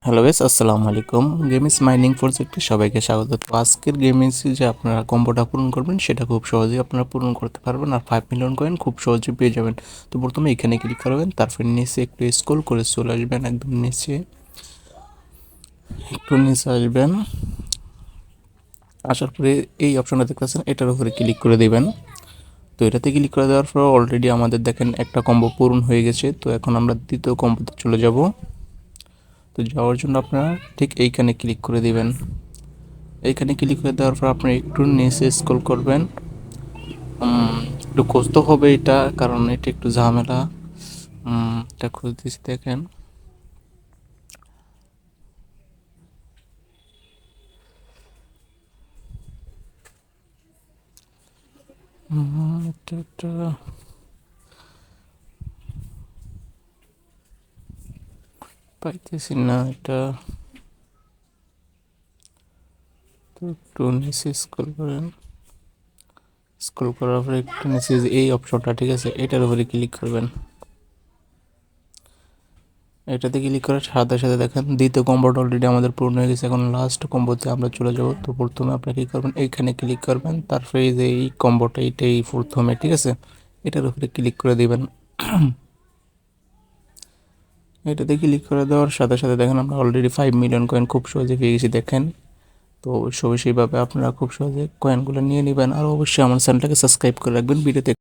Hello guys, আসসালামু আলাইকুম। গেমিস mining প্রজেক্টে সবাইকে স্বাগত। তো আজকের গেমিসে যে আপনারা কম্বোটা পূরণ করবেন সেটা খুব সহজেই আপনারা পূরণ করতে পারবেন আর 5 মিলিয়ন কয়েন খুব সহজেই পেয়ে যাবেন। তো প্রথমে এখানে ক্লিক করবেন, তারপর নিচে একটু স্ক্রল করে চলে আসবেন, একদম নিচে একটু নিচে আসবেন। আসার পরে এই অপশনটা দেখতেছেন, এটার উপরে ক্লিক করে দেবেন। তো এটাতে ক্লিক করে দেওয়ার পর অলরেডি আমাদের দেখেন একটা কম্বো পূরণ হয়ে গেছে। তো এখন আমরা দ্বিতীয় কম্বোতে চলে যাব। তো যাওয়ার জন্য আপনারা ঠিক এইখানে ক্লিক করে দিবেন। এইখানে ক্লিক করে দেওয়ার পর আপনি একটু নিচে স্ক্রল করবেন। একটু খুঁজতে হবে এটা, কারণ এটা একটু ঝামেলা। এটা খুঁজতেছি, দেখেন। এটা পাইতেছি না এটা। তো একটু নিচে স্ক্রল করেন। স্ক্রল করার পরে একটু নিচে যে এই অপশনটা, ঠিক আছে, এটার উপরে ক্লিক করবেন। এটাতে ক্লিক করার সাথে সাথে দেখেন দ্বিতীয় কম্বোটা অলরেডি আমাদের পূর্ণ হয়ে গেছে। এখন লাস্ট কম্বোতে আমরা চলে যাব। তো প্রথমে আপনারা কী করবেন, এইখানে ক্লিক করবেন, তারপরে এই যে এই কম্বোটা, এইটাই প্রথমে, ঠিক আছে, এটার উপরে ক্লিক করে দিবেন। এটাতে ক্লিক করে দেওয়ার সাথে সাথে দেখেন আমরা অলরেডি 5 মিলিয়ন কয়েন খুব সহজে পেয়ে গেছি, দেখেন। তো অবশ্যই সেইভাবে আপনারা খুব সহজে কয়েনগুলো নিয়ে নেবেন। আর অবশ্যই আমার চ্যানেলটাকে সাবস্ক্রাইব করে রাখবেন। ভিডিওতে